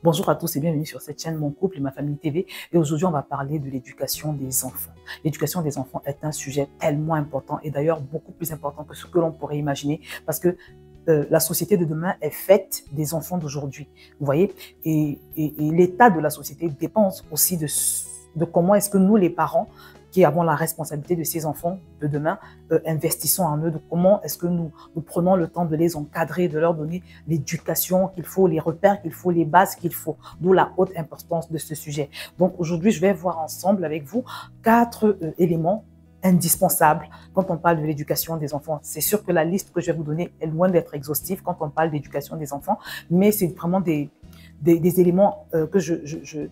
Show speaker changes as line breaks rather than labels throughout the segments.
Bonjour à tous et bienvenue sur cette chaîne Mon Couple et ma Famille TV. Et aujourd'hui, on va parler de l'éducation des enfants. L'éducation des enfants est un sujet tellement important et d'ailleurs beaucoup plus important que ce que l'on pourrait imaginer parce que la société de demain est faite des enfants d'aujourd'hui. Vous voyez, et l'état de la société dépend aussi de comment est-ce que nous, les parents, qui avons la responsabilité de ces enfants de demain, investissons en eux, de comment est-ce que nous prenons le temps de les encadrer, de leur donner l'éducation qu'il faut, les repères qu'il faut, les bases qu'il faut, d'où la haute importance de ce sujet. Donc aujourd'hui, je vais voir ensemble avec vous 4 éléments indispensables quand on parle de l'éducation des enfants. C'est sûr que la liste que je vais vous donner est loin d'être exhaustive quand on parle d'éducation des enfants, mais c'est vraiment des éléments que je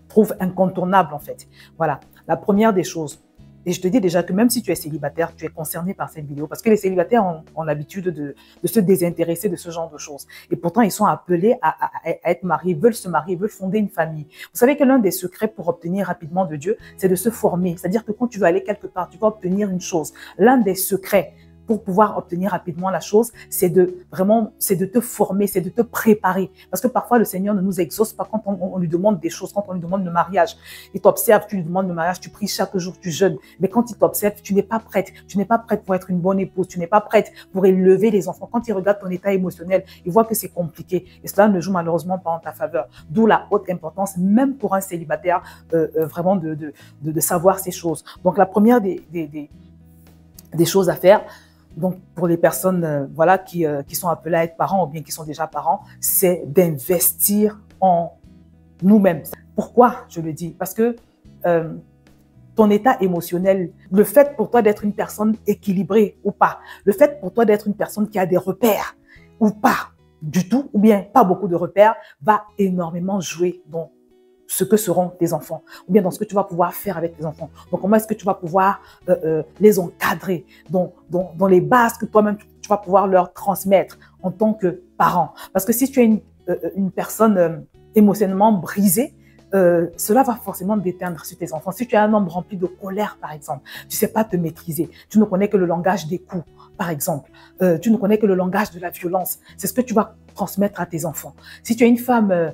trouve incontournables en fait. Voilà. La première des choses, et je te dis déjà que même si tu es célibataire, tu es concerné par cette vidéo parce que les célibataires ont l'habitude de se désintéresser de ce genre de choses. Et pourtant, ils sont appelés à être mariés, veulent se marier, veulent fonder une famille. Vous savez que l'un des secrets pour obtenir rapidement de Dieu, c'est de se former. C'est-à-dire que quand tu vas aller quelque part, tu vas obtenir une chose. L'un des secrets pour pouvoir obtenir rapidement la chose, c'est de te former, c'est de te préparer. Parce que parfois, le Seigneur ne nous exauce pas quand on lui demande des choses, quand on lui demande le mariage. Il t'observe, tu lui demandes le mariage, tu pries chaque jour, tu jeûnes. Mais quand il t'observe, tu n'es pas prête. Tu n'es pas prête pour être une bonne épouse. Tu n'es pas prête pour élever les enfants. Quand il regarde ton état émotionnel, il voit que c'est compliqué. Et cela ne joue malheureusement pas en ta faveur. D'où la haute importance, même pour un célibataire, vraiment de savoir ces choses. Donc, la première des choses à faire, donc, pour les personnes voilà, qui sont appelées à être parents ou bien qui sont déjà parents, c'est d'investir en nous-mêmes. Pourquoi je le dis? Parce que ton état émotionnel, le fait pour toi d'être une personne équilibrée ou pas, le fait pour toi d'être une personne qui a des repères ou pas du tout, ou bien pas beaucoup de repères, va énormément jouer dans ce que seront tes enfants, ou bien dans ce que tu vas pouvoir faire avec tes enfants. Donc, comment est-ce que tu vas pouvoir les encadrer dans les bases que toi-même, tu vas pouvoir leur transmettre en tant que parent. Parce que si tu es une personne émotionnellement brisée, cela va forcément déteindre sur tes enfants. Si tu es un homme rempli de colère, par exemple, tu ne sais pas te maîtriser, tu ne connais que le langage des coups, par exemple, tu ne connais que le langage de la violence, c'est ce que tu vas transmettre à tes enfants. Si tu es une femme,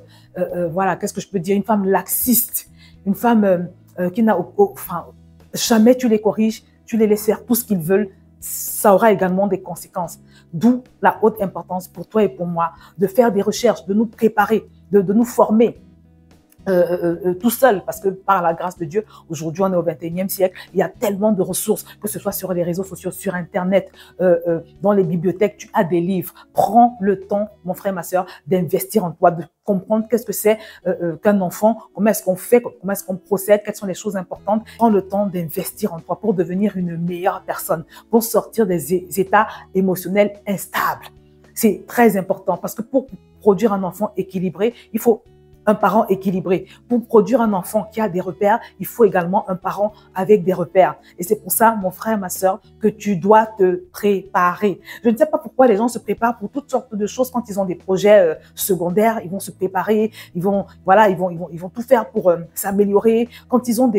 voilà, qu'est-ce que je peux dire, une femme laxiste, une femme qui n'a, enfin, jamais tu les corriges, tu les laisses faire tout ce qu'ils veulent, ça aura également des conséquences. D'où la haute importance pour toi et pour moi de faire des recherches, de nous préparer, de nous former. Tout seul, parce que par la grâce de Dieu, aujourd'hui on est au 21e siècle, il y a tellement de ressources, que ce soit sur les réseaux sociaux, sur Internet, dans les bibliothèques, tu as des livres. Prends le temps, mon frère, ma soeur, d'investir en toi, de comprendre qu'est-ce que c'est qu'un enfant, comment est-ce qu'on fait, comment est-ce qu'on procède, quelles sont les choses importantes. Prends le temps d'investir en toi pour devenir une meilleure personne, pour sortir des états émotionnels instables. C'est très important parce que pour produire un enfant équilibré, il faut un parent équilibré. Pour produire un enfant qui a des repères, il faut également un parent avec des repères. Et c'est pour ça, mon frère, ma soeur, que tu dois te préparer. Je ne sais pas pourquoi les gens se préparent pour toutes sortes de choses quand ils ont des projets secondaires. Ils vont se préparer, ils vont tout faire pour s'améliorer. Quand ils ont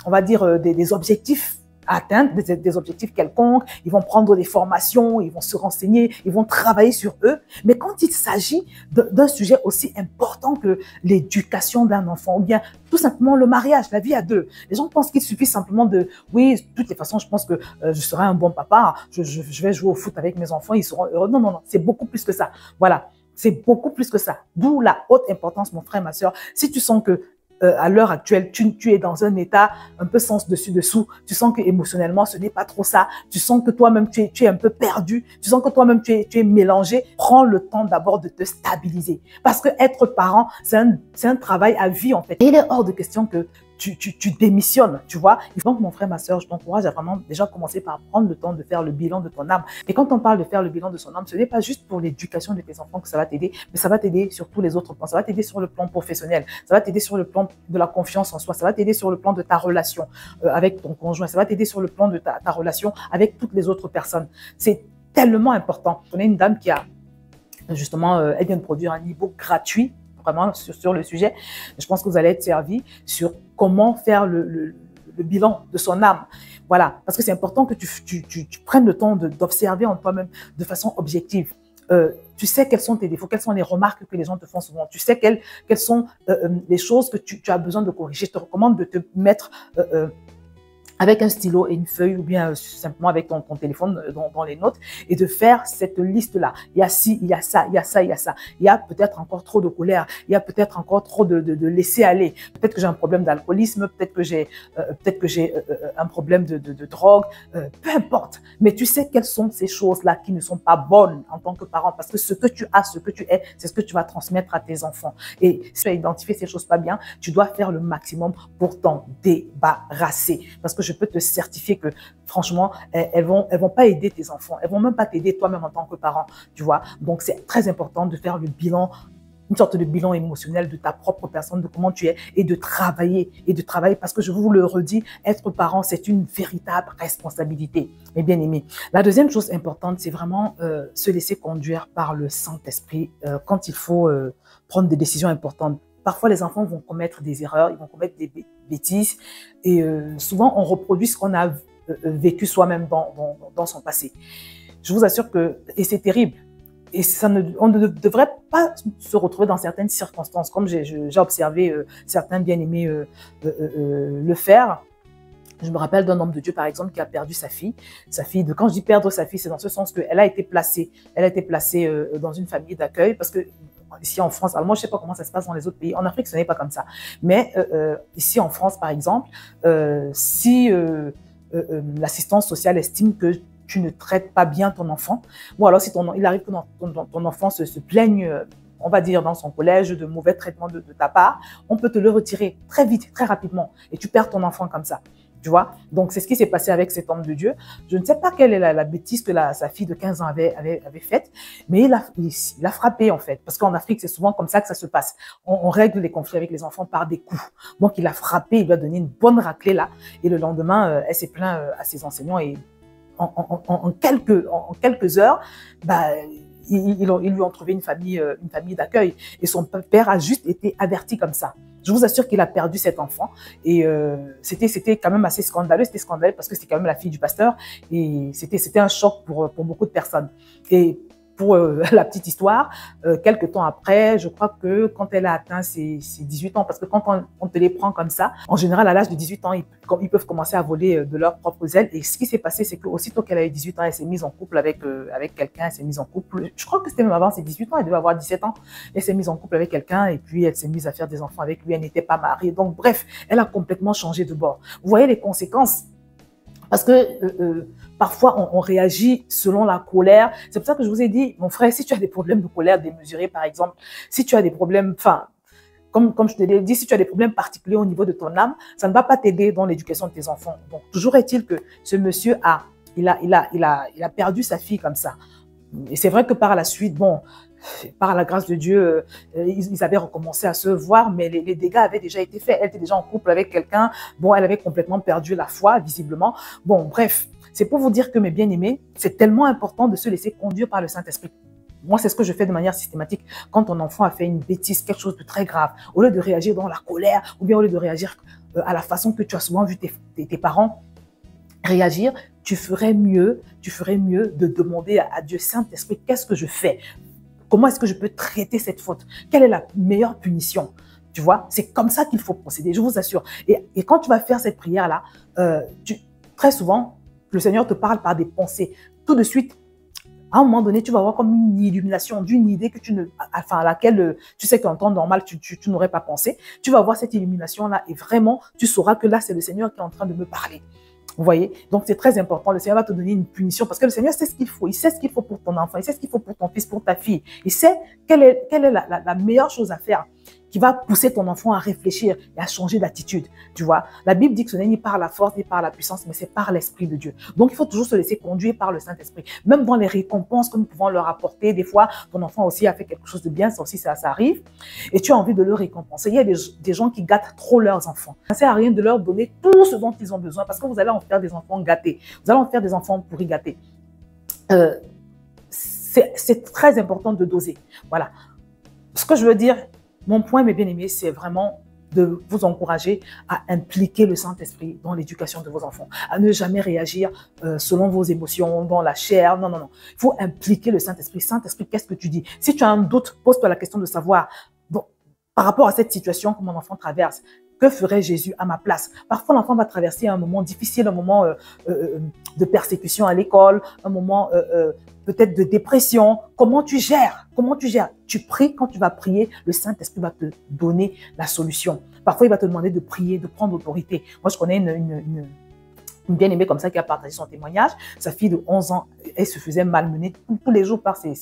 on va dire, des objectifs à atteindre, des objectifs quelconques, ils vont prendre des formations, ils vont se renseigner, ils vont travailler sur eux. Mais quand il s'agit d'un sujet aussi important que l'éducation d'un enfant, ou bien tout simplement le mariage, la vie à deux, les gens pensent qu'il suffit simplement oui, de toutes les façons, je pense que je serai un bon papa, je vais jouer au foot avec mes enfants, ils seront heureux. Non, non, non, c'est beaucoup plus que ça. Voilà, c'est beaucoup plus que ça. D'où la haute importance, mon frère, ma soeur. Si tu sens que à l'heure actuelle, tu es dans un état un peu sens dessus-dessous, tu sens que émotionnellement, ce n'est pas trop ça, tu sens que toi-même, tu es un peu perdu, tu sens que toi-même, tu es mélangé, prends le temps d'abord de te stabiliser. Parce que être parent, c'est un travail à vie, en fait. Et il est hors de question que tu démissionnes, tu vois. Donc, mon frère, ma soeur, je t'encourage à vraiment déjà commencer par prendre le temps de faire le bilan de ton âme. Et quand on parle de faire le bilan de son âme, ce n'est pas juste pour l'éducation de tes enfants que ça va t'aider, mais ça va t'aider sur tous les autres plans. Ça va t'aider sur le plan professionnel, ça va t'aider sur le plan de la confiance en soi, ça va t'aider sur le plan de ta relation avec ton conjoint, ça va t'aider sur le plan de ta relation avec toutes les autres personnes. C'est tellement important. On a une dame qui a justement, elle vient de produire un e-book gratuit vraiment sur le sujet. Je pense que vous allez être servis sur comment faire le bilan de son âme. Voilà, parce que c'est important que tu prennes le temps d'observer en toi-même de façon objective. Tu sais quels sont tes défauts, quelles sont les remarques que les gens te font souvent. Tu sais quelles sont les choses que tu as besoin de corriger. Je te recommande de te mettre avec un stylo et une feuille ou bien simplement avec ton téléphone dans les notes et de faire cette liste-là. Il y a ci, il y a ça, il y a ça, il y a ça. Il y a peut-être encore trop de colère, il y a peut-être encore trop de laisser aller. Peut-être que j'ai un problème d'alcoolisme, peut-être que j'ai un problème de drogue, peu importe. Mais tu sais quelles sont ces choses-là qui ne sont pas bonnes en tant que parent parce que ce que tu as, ce que tu es, c'est ce que tu vas transmettre à tes enfants. Et si tu as identifié ces choses pas bien, tu dois faire le maximum pour t'en débarrasser. Parce que je peux te certifier que, franchement, elles vont pas aider tes enfants. Elles vont même pas t'aider toi-même en tant que parent, tu vois. Donc, c'est très important de faire le bilan, une sorte de bilan émotionnel de ta propre personne, de comment tu es et de travailler parce que je vous le redis, être parent, c'est une véritable responsabilité, mes bien-aimés. La deuxième chose importante, c'est vraiment se laisser conduire par le Saint-Esprit quand il faut prendre des décisions importantes. Parfois, les enfants vont commettre des erreurs, ils vont commettre des bêtises et souvent, on reproduit ce qu'on a vécu soi-même dans son passé. Je vous assure que, et c'est terrible, et on ne devrait pas se retrouver dans certaines circonstances, comme j'ai observé certains bien-aimés le faire. Je me rappelle d'un homme de Dieu, par exemple, qui a perdu sa fille. Quand je dis perdre sa fille, c'est dans ce sens qu'elle a été placée dans une famille d'accueil parce que ici en France, alors moi je ne sais pas comment ça se passe dans les autres pays, en Afrique ce n'est pas comme ça, mais ici en France par exemple, si l'assistance sociale estime que tu ne traites pas bien ton enfant, ou alors si il arrive que ton enfant se plaigne, on va dire dans son collège, de mauvais traitements de ta part, on peut te le retirer très vite, très rapidement, et tu perds ton enfant comme ça. Tu vois, donc c'est ce qui s'est passé avec cet homme de Dieu. Je ne sais pas quelle est la bêtise que sa fille de 15 ans avait faite, mais il a frappé en fait, parce qu'en Afrique c'est souvent comme ça que ça se passe. On règle les conflits avec les enfants par des coups. Donc il a frappé, il lui a donné une bonne raclée là, et le lendemain elle s'est plainte à ses enseignants et en quelques heures, bah ils lui ont trouvé une famille d'accueil et son père a juste été averti comme ça. Je vous assure qu'il a perdu cet enfant et c'était quand même assez scandaleux. C'était scandaleux parce que c'était quand même la fille du pasteur et c'était un choc pour beaucoup de personnes. Et pour la petite histoire, quelques temps après, je crois que quand elle a atteint ses 18 ans, parce que quand on te les prend comme ça, en général, à l'âge de 18 ans, ils peuvent commencer à voler de leurs propres ailes. Et ce qui s'est passé, c'est qu'aussitôt qu'elle a eu 18 ans, elle s'est mise en couple avec quelqu'un, elle s'est mise en couple. Je crois que c'était même avant ses 18 ans, elle devait avoir 17 ans. Elle s'est mise en couple avec quelqu'un et puis elle s'est mise à faire des enfants avec lui. Elle n'était pas mariée. Donc, bref, elle a complètement changé de bord. Vous voyez les conséquences? Parce que parfois, on réagit selon la colère. C'est pour ça que je vous ai dit, mon frère, si tu as des problèmes de colère démesurés, par exemple, si tu as des problèmes, enfin, comme je te l'ai dit, si tu as des problèmes particuliers au niveau de ton âme, ça ne va pas t'aider dans l'éducation de tes enfants. Donc, toujours est-il que ce monsieur a perdu sa fille comme ça. Et c'est vrai que par la suite, bon, par la grâce de Dieu, ils avaient recommencé à se voir, mais les dégâts avaient déjà été faits. Elle était déjà en couple avec quelqu'un. Bon, elle avait complètement perdu la foi, visiblement. Bon, bref, c'est pour vous dire que, mes bien-aimés, c'est tellement important de se laisser conduire par le Saint-Esprit. Moi, c'est ce que je fais de manière systématique. Quand ton enfant a fait une bêtise, quelque chose de très grave, au lieu de réagir dans la colère, ou bien au lieu de réagir à la façon que tu as souvent vu tes parents réagir, tu ferais mieux de demander à Dieu, Saint-Esprit, qu'est-ce que je fais? Comment est-ce que je peux traiter cette faute? Quelle est la meilleure punition? Tu vois, c'est comme ça qu'il faut procéder, je vous assure. Et quand tu vas faire cette prière-là, très souvent, le Seigneur te parle par des pensées. Tout de suite, à un moment donné, tu vas avoir comme une illumination d'une idée à laquelle tu sais qu'en temps normal, tu n'aurais pas pensé. Tu vas avoir cette illumination-là et vraiment, tu sauras que là, c'est le Seigneur qui est en train de me parler. Vous voyez? Donc, c'est très important. Le Seigneur va te donner une punition parce que le Seigneur sait ce qu'il faut. Il sait ce qu'il faut pour ton enfant. Il sait ce qu'il faut pour ton fils, pour ta fille. Il sait quelle est la meilleure chose à faire qui va pousser ton enfant à réfléchir et à changer d'attitude. Tu vois? La Bible dit que ce n'est ni par la force ni par la puissance, mais c'est par l'Esprit de Dieu. Donc, il faut toujours se laisser conduire par le Saint-Esprit. Même dans les récompenses que nous pouvons leur apporter, des fois, ton enfant aussi a fait quelque chose de bien, ça aussi, ça arrive. Et tu as envie de le récompenser. Il y a des gens qui gâtent trop leurs enfants. Ça ne sert à rien de leur donner tout ce dont ils ont besoin parce que vous allez en faire des enfants gâtés. Vous allez en faire des enfants pourris gâtés. C'est très important de doser. Voilà. Ce que je veux dire, mon point, mes bien-aimés, c'est vraiment de vous encourager à impliquer le Saint-Esprit dans l'éducation de vos enfants, à ne jamais réagir selon vos émotions, dans la chair. Non, non, non. Il faut impliquer le Saint-Esprit. Saint-Esprit, qu'est-ce que tu dis? Si tu as un doute, pose-toi la question de savoir, bon, par rapport à cette situation que mon enfant traverse, que ferait Jésus à ma place? Parfois, l'enfant va traverser un moment difficile, un moment de persécution à l'école, un moment peut-être de dépression. Comment tu gères? Comment tu gères? Tu pries. Quand tu vas prier, le Saint-Esprit va te donner la solution. Parfois, il va te demander de prier, de prendre autorité. Moi, je connais une bien-aimée comme ça qui a partagé son témoignage. Sa fille de 11 ans, elle se faisait malmener tous les jours par ses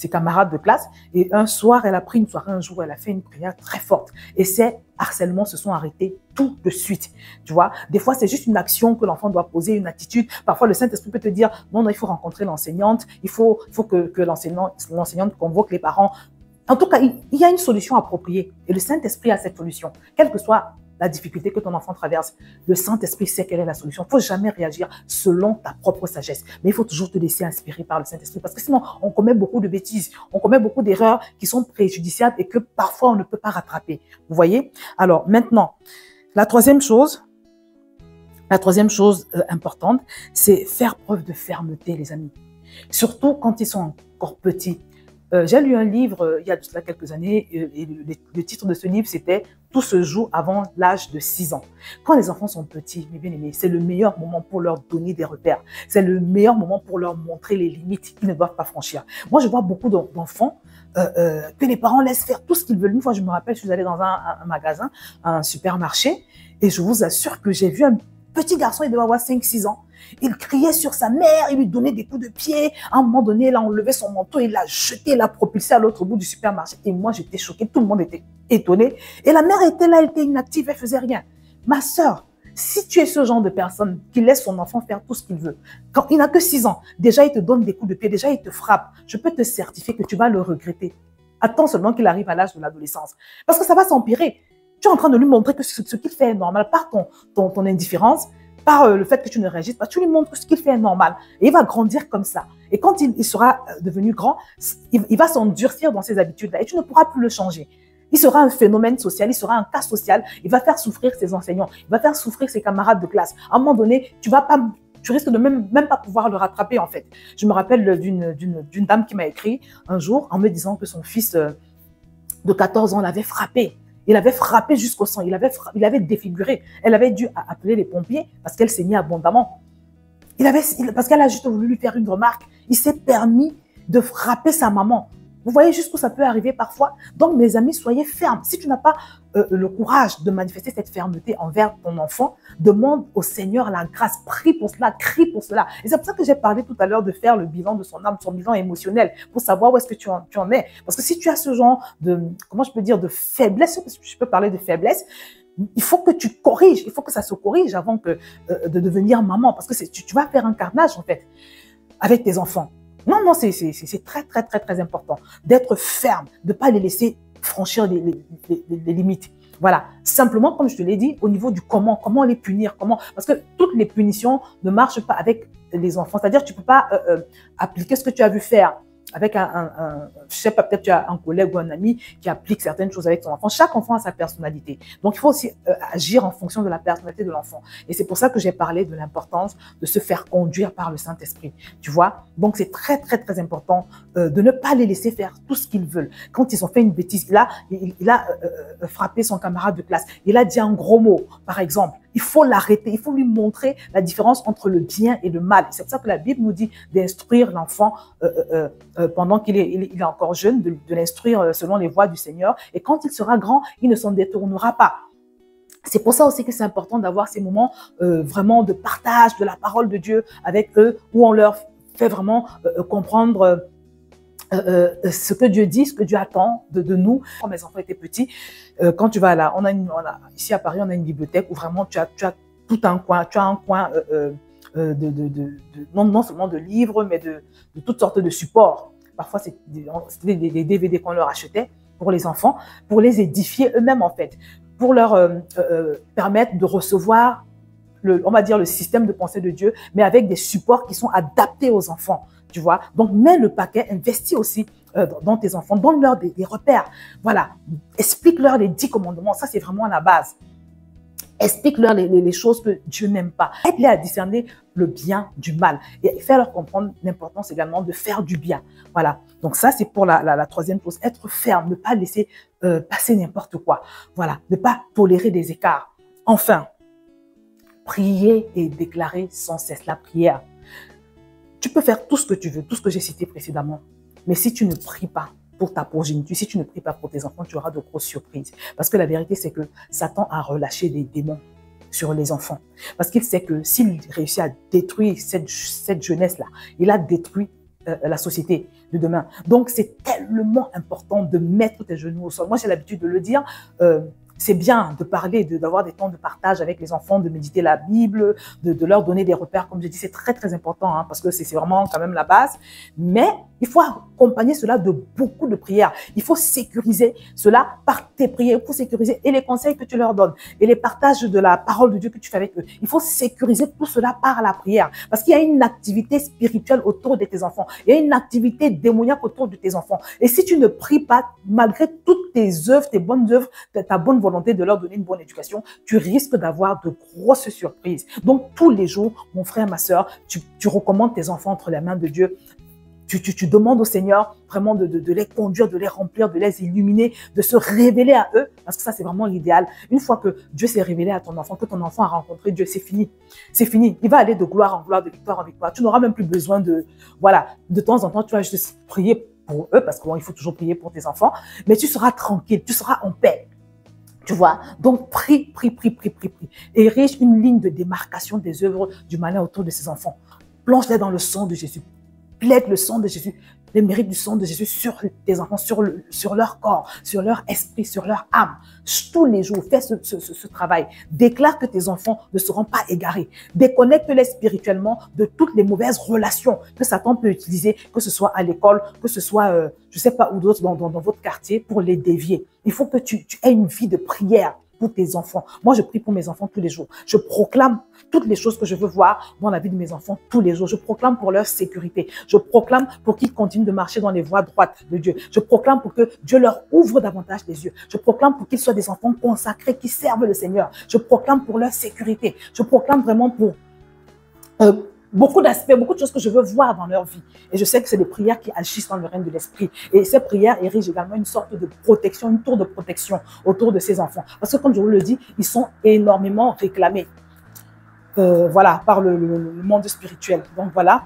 camarades de classe. Et un soir, elle a pris une soirée, un jour, elle a fait une prière très forte. Et ces harcèlements se sont arrêtés tout de suite. Tu vois, des fois, c'est juste une action que l'enfant doit poser, une attitude. Parfois, le Saint-Esprit peut te dire, non, non, il faut rencontrer l'enseignante, il faut que l'enseignante convoque les parents. En tout cas, il y a une solution appropriée. Et le Saint-Esprit a cette solution. Quelle que soit la difficulté que ton enfant traverse, le Saint-Esprit sait quelle est la solution. Il ne faut jamais réagir selon ta propre sagesse. Mais il faut toujours te laisser inspirer par le Saint-Esprit parce que sinon, on commet beaucoup de bêtises. On commet beaucoup d'erreurs qui sont préjudiciables et que parfois, on ne peut pas rattraper. Vous voyez? Alors, maintenant, la troisième chose importante, c'est faire preuve de fermeté, les amis. Surtout quand ils sont encore petits. J'ai lu un livre il y a de cela quelques années et le titre de ce livre c'était « Tout se joue avant l'âge de 6 ans ». Quand les enfants sont petits, mes bien-aimés, c'est le meilleur moment pour leur donner des repères. C'est le meilleur moment pour leur montrer les limites qu'ils ne doivent pas franchir. Moi, je vois beaucoup d'enfants que les parents laissent faire tout ce qu'ils veulent. Une fois, je me rappelle, je suis allée dans un magasin, un supermarché, et je vous assure que j'ai vu un petit garçon, il devait avoir 5-6 ans. Il criait sur sa mère, il lui donnait des coups de pied. À un moment donné, il a enlevé son manteau, il l'a jeté, il l'a propulsé à l'autre bout du supermarché. Et moi, j'étais choquée, tout le monde était étonné. Et la mère était là, elle était inactive, elle faisait rien. Ma sœur, si tu es ce genre de personne qui laisse son enfant faire tout ce qu'il veut, quand il n'a que 6 ans, déjà il te donne des coups de pied, déjà il te frappe, je peux te certifier que tu vas le regretter. Attends seulement qu'il arrive à l'âge de l'adolescence. Parce que ça va s'empirer. Tu es en train de lui montrer que ce qu'il fait est normal par ton indifférence, par le fait que tu ne réagisses pas, tu lui montres que ce qu'il fait est normal. Et il va grandir comme ça. Et quand il sera devenu grand, il va s'endurcir dans ses habitudes-là et tu ne pourras plus le changer. Il sera un phénomène social, il sera un cas social, il va faire souffrir ses enseignants, il va faire souffrir ses camarades de classe. À un moment donné, tu risques de même pas pouvoir le rattraper en fait. Je me rappelle d'une dame qui m'a écrit un jour en me disant que son fils de 14 ans l'avait frappé. Il avait frappé jusqu'au sang, il avait défiguré. Elle avait dû appeler les pompiers parce qu'elle saignait abondamment. Parce qu'elle a juste voulu lui faire une remarque. Il s'est permis de frapper sa maman. Vous voyez jusqu'où ça peut arriver parfois. Donc, mes amis, soyez fermes. Si tu n'as pas le courage de manifester cette fermeté envers ton enfant, demande au Seigneur la grâce. Prie pour cela, crie pour cela. Et c'est pour ça que j'ai parlé tout à l'heure de faire le bilan de son âme, son bilan émotionnel, pour savoir où est-ce que tu en es. Parce que si tu as ce genre de, comment je peux dire, de faiblesse, je peux parler de faiblesse, il faut que tu corriges, il faut que ça se corrige avant de devenir maman. Parce que tu vas faire un carnage, en fait, avec tes enfants. Non, non, c'est très, très, très, très important d'être ferme, de ne pas les laisser franchir les limites. Voilà. Simplement, comme je te l'ai dit, au niveau du comment les punir, parce que toutes les punitions ne marchent pas avec les enfants. C'est-à-dire, tu ne peux pas appliquer ce que tu as vu faire avec je sais pas, peut-être tu as un collègue ou un ami qui applique certaines choses avec son enfant. Chaque enfant a sa personnalité. Donc, il faut aussi agir en fonction de la personnalité de l'enfant. Et c'est pour ça que j'ai parlé de l'importance de se faire conduire par le Saint-Esprit. Tu vois? Donc, c'est très, très, très important de ne pas les laisser faire tout ce qu'ils veulent. Quand ils ont fait une bêtise, il a frappé son camarade de classe. Il a dit un gros mot, par exemple. Il faut l'arrêter, il faut lui montrer la différence entre le bien et le mal. C'est pour ça que la Bible nous dit d'instruire l'enfant pendant qu'il est encore jeune, de l'instruire selon les voies du Seigneur. Et quand il sera grand, il ne s'en détournera pas. C'est pour ça aussi que c'est important d'avoir ces moments vraiment de partage de la parole de Dieu avec eux, où on leur fait vraiment comprendre ce que Dieu dit, ce que Dieu attend de nous. Quand mes enfants étaient petits, quand tu vas là, ici à Paris, on a une bibliothèque où vraiment tu as tout un coin, tu as un coin non seulement de livres, mais de toutes sortes de supports. Parfois, c'était des DVD qu'on leur achetait pour les enfants, pour les édifier eux-mêmes en fait, pour leur permettre de recevoir on va dire le système de pensée de Dieu, mais avec des supports qui sont adaptés aux enfants. Tu vois, donc mets le paquet, investis aussi dans tes enfants. Donne-leur des repères. Voilà. Explique-leur les 10 commandements. Ça, c'est vraiment la base. Explique-leur les choses que Dieu n'aime pas. Aide-les à discerner le bien du mal et faire-leur comprendre l'importance également de faire du bien. Voilà. Donc ça, c'est pour la troisième chose. Être ferme, ne pas laisser passer n'importe quoi. Voilà. Ne pas tolérer des écarts. Enfin, prier et déclarer sans cesse la prière. Tu peux faire tout ce que tu veux, tout ce que j'ai cité précédemment. Mais si tu ne pries pas pour ta progéniture, si tu ne pries pas pour tes enfants, tu auras de grosses surprises. Parce que la vérité, c'est que Satan a relâché des démons sur les enfants. Parce qu'il sait que s'il réussit à détruire cette jeunesse-là, il a détruit la société de demain. Donc, c'est tellement important de mettre tes genoux au sol. Moi, j'ai l'habitude de le dire. C'est bien de parler, d'avoir des temps de partage avec les enfants, de méditer la Bible, de leur donner des repères. Comme je dis, c'est très, très important hein, parce que c'est vraiment quand même la base. Mais il faut accompagner cela de beaucoup de prières. Il faut sécuriser cela par tes prières. Il faut sécuriser et les conseils que tu leur donnes et les partages de la parole de Dieu que tu fais avec eux. Il faut sécuriser tout cela par la prière parce qu'il y a une activité spirituelle autour de tes enfants. Il y a une activité démoniaque autour de tes enfants. Et si tu ne pries pas, malgré toutes tes œuvres, tes bonnes œuvres, ta bonne volonté de leur donner une bonne éducation, tu risques d'avoir de grosses surprises. Donc, tous les jours, mon frère, ma soeur, tu recommandes tes enfants entre les mains de Dieu. Tu demandes au Seigneur vraiment de les conduire, de les remplir, de les illuminer, de se révéler à eux, parce que ça, c'est vraiment l'idéal. Une fois que Dieu s'est révélé à ton enfant, que ton enfant a rencontré Dieu, c'est fini. C'est fini. Il va aller de gloire en gloire, de victoire en victoire. Tu n'auras même plus besoin voilà, de temps en temps, tu vas juste prier pour eux, parce qu'il faut toujours prier pour tes enfants, mais tu seras tranquille, tu seras en paix. Tu vois, donc prie. Érige une ligne de démarcation des œuvres du malin autour de ses enfants. Plonge-les dans le sang de Jésus. Plaide le sang de Jésus, les mérites du sang de Jésus sur tes enfants, sur leur corps, sur leur esprit, sur leur âme. Tous les jours, fais ce travail. Déclare que tes enfants ne seront pas égarés. Déconnecte-les spirituellement de toutes les mauvaises relations que Satan peut utiliser, que ce soit à l'école, que ce soit, je sais pas où d'autres, dans votre quartier, pour les dévier. Il faut que tu aies une vie de prière pour tes enfants. Moi, je prie pour mes enfants tous les jours. Je proclame toutes les choses que je veux voir dans la vie de mes enfants tous les jours. Je proclame pour leur sécurité. Je proclame pour qu'ils continuent de marcher dans les voies droites de Dieu. Je proclame pour que Dieu leur ouvre davantage les yeux. Je proclame pour qu'ils soient des enfants consacrés qui servent le Seigneur. Je proclame pour leur sécurité. Je proclame vraiment pour beaucoup d'aspects, beaucoup de choses que je veux voir dans leur vie. Et je sais que c'est des prières qui agissent dans le règne de l'esprit. Et ces prières érigent également une sorte de protection, une tour de protection autour de ces enfants. Parce que comme je vous le dis, ils sont énormément réclamés voilà, par le monde spirituel. Donc voilà,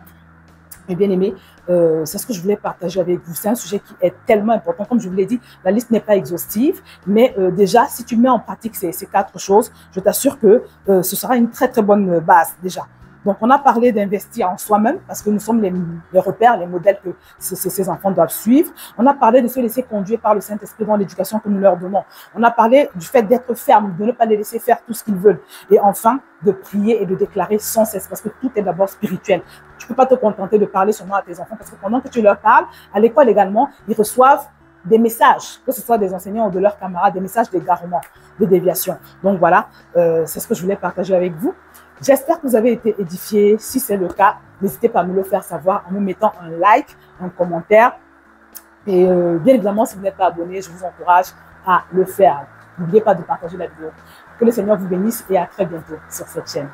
mes bien-aimés, c'est ce que je voulais partager avec vous. C'est un sujet qui est tellement important. Comme je vous l'ai dit, la liste n'est pas exhaustive, mais déjà, si tu mets en pratique ces 4 choses, je t'assure que ce sera une très, très bonne base déjà. Donc, on a parlé d'investir en soi-même parce que nous sommes les repères, les modèles que ces enfants doivent suivre. On a parlé de se laisser conduire par le Saint-Esprit dans l'éducation que nous leur donnons. On a parlé du fait d'être ferme, de ne pas les laisser faire tout ce qu'ils veulent. Et enfin, de prier et de déclarer sans cesse parce que tout est d'abord spirituel. Tu peux pas te contenter de parler seulement à tes enfants parce que pendant que tu leur parles, à l'école également, ils reçoivent des messages, que ce soit des enseignants ou de leurs camarades, des messages d'égarement, de déviation. Donc voilà, c'est ce que je voulais partager avec vous. J'espère que vous avez été édifiés. Si c'est le cas, n'hésitez pas à me le faire savoir en me mettant un like, un commentaire. Et bien évidemment, si vous n'êtes pas abonné, je vous encourage à le faire. N'oubliez pas de partager la vidéo. Que le Seigneur vous bénisse et à très bientôt sur cette chaîne.